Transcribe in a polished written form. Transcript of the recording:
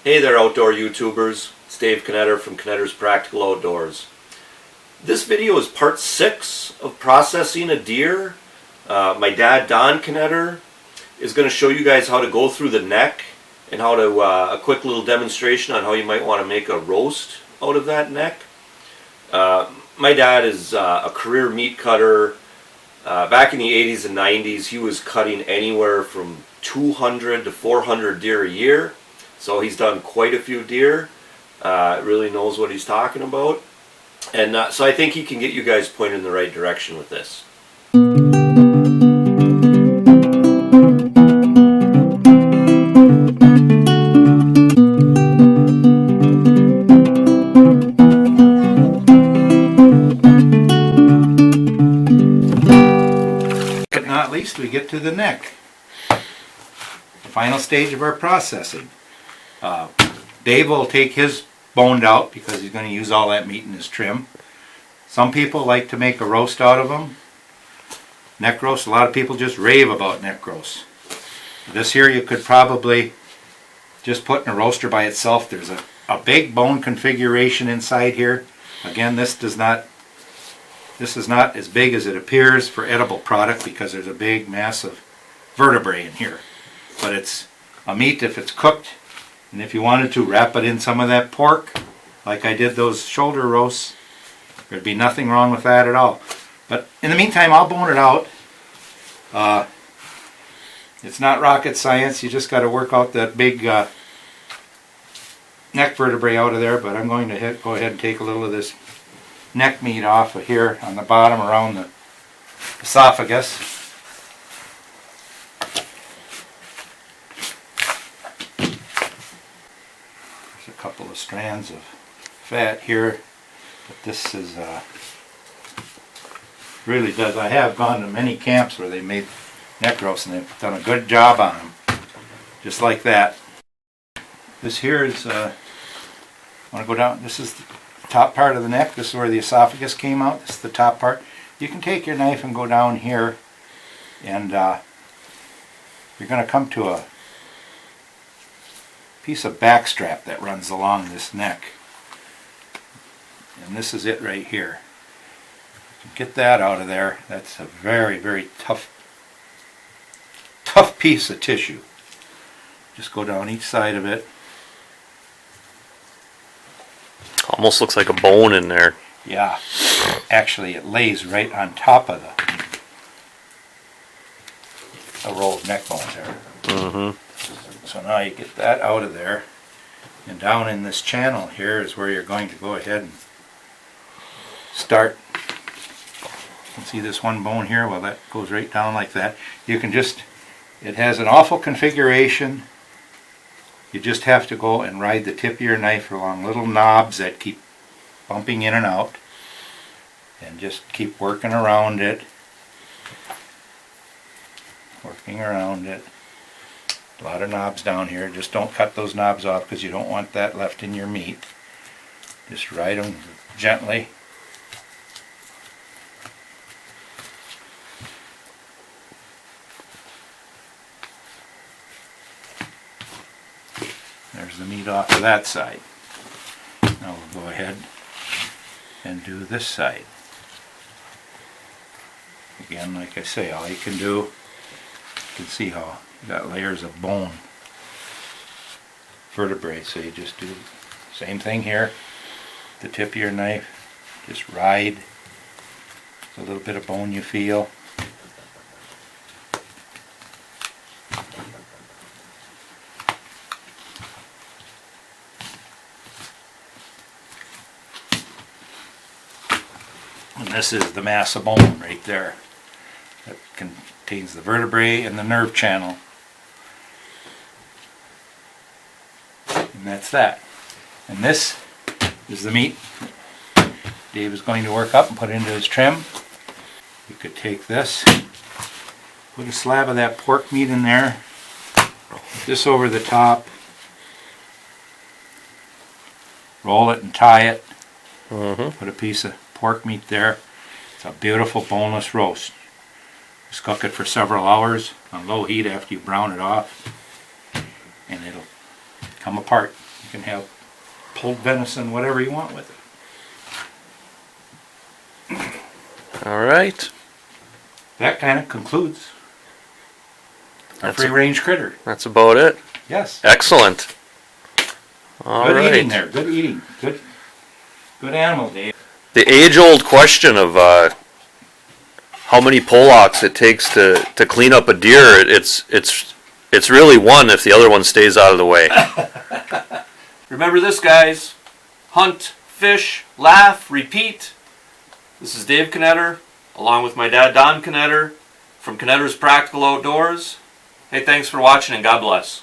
Hey there, outdoor YouTubers. It's Dave Knetter from Knetter's Practical Outdoors. This video is part 6 of processing a deer. My dad, Don Knetter, is going to show you guys how to go through the neck and how to, a quick little demonstration on how you might want to make a roast out of that neck. My dad is a career meat cutter. Back in the 80s and 90s, he was cutting anywhere from 200 to 400 deer a year. So he's done quite a few deer, really knows what he's talking about. And so I think he can get you guys pointed in the right direction with this. But not least, we get to the neck. The final stage of our processing. Dave will take his boned out because he's going to use all that meat in his trim. Some people like to make a roast out of them. Neck roast, a lot of people just rave about neck roast. This here you could probably just put in a roaster by itself. There's a big bone configuration inside here. Again, this is not as big as it appears for edible product because there's a big massive vertebrae in here. But it's a meat if it's cooked. And if you wanted to wrap it in some of that pork, like I did those shoulder roasts, there'd be nothing wrong with that at all. But in the meantime, I'll bone it out. It's not rocket science. You just got to work out that big neck vertebrae out of there. But I'm going to go ahead and take a little of this neck meat off of here on the bottom around the esophagus. A couple of strands of fat here, but this is really does. I have gone to many camps where they made neck roasts and they've done a good job on them, just like that. This here is I want to go down. This is the top part of the neck. This is where the esophagus came out. This is the top part. You can take your knife and go down here, and you're going to come to a piece of backstrap that runs along this neck, and this is it right here. Get that out of there. That's a very, very tough piece of tissue. Just go down each side of it. Almost looks like a bone in there. Yeah, actually it lays right on top of the row of neck bones there. Mm-hmm. So now you get that out of there, and down in this channel here is where you're going to go ahead and start. You can see this one bone here, well, that goes right down like that. You can just, it has an awful configuration. You just have to go and ride the tip of your knife along little knobs that keep bumping in and out, and just keep working around it. Working around it. A lot of knobs down here. Just don't cut those knobs off because you don't want that left in your meat. Just ride them gently. There's the meat off of that side. Now we'll go ahead and do this side. Again, like I say, all you can do, you can see how you got layers of bone vertebrae, so you just do the same thing here. The tip of your knife, just ride a little bit of bone you feel. And this is the mass of bone right there. That contains the vertebrae and the nerve channel. And that's that. And this is the meat Dave is going to work up and put into his trim. You could take this, put a slab of that pork meat in there, put this over the top, roll it and tie it, put a piece of pork meat there. It's a beautiful boneless roast. Just cook it for several hours on low heat after you brown it off, and it'll come apart can have pulled venison, whatever you want with it. All right. That kind of concludes our That's free range critter. That's about it. Yes. Excellent. All Good right. eating there. Good eating. Good animal, Dave. The age-old question of how many Polacks it takes to clean up a deer, it's really one if the other one stays out of the way. Remember this, guys. Hunt, fish, laugh, repeat. This is Dave Knetter, along with my dad Don Knetter from Knetter's Practical Outdoors. Hey, thanks for watching and God bless.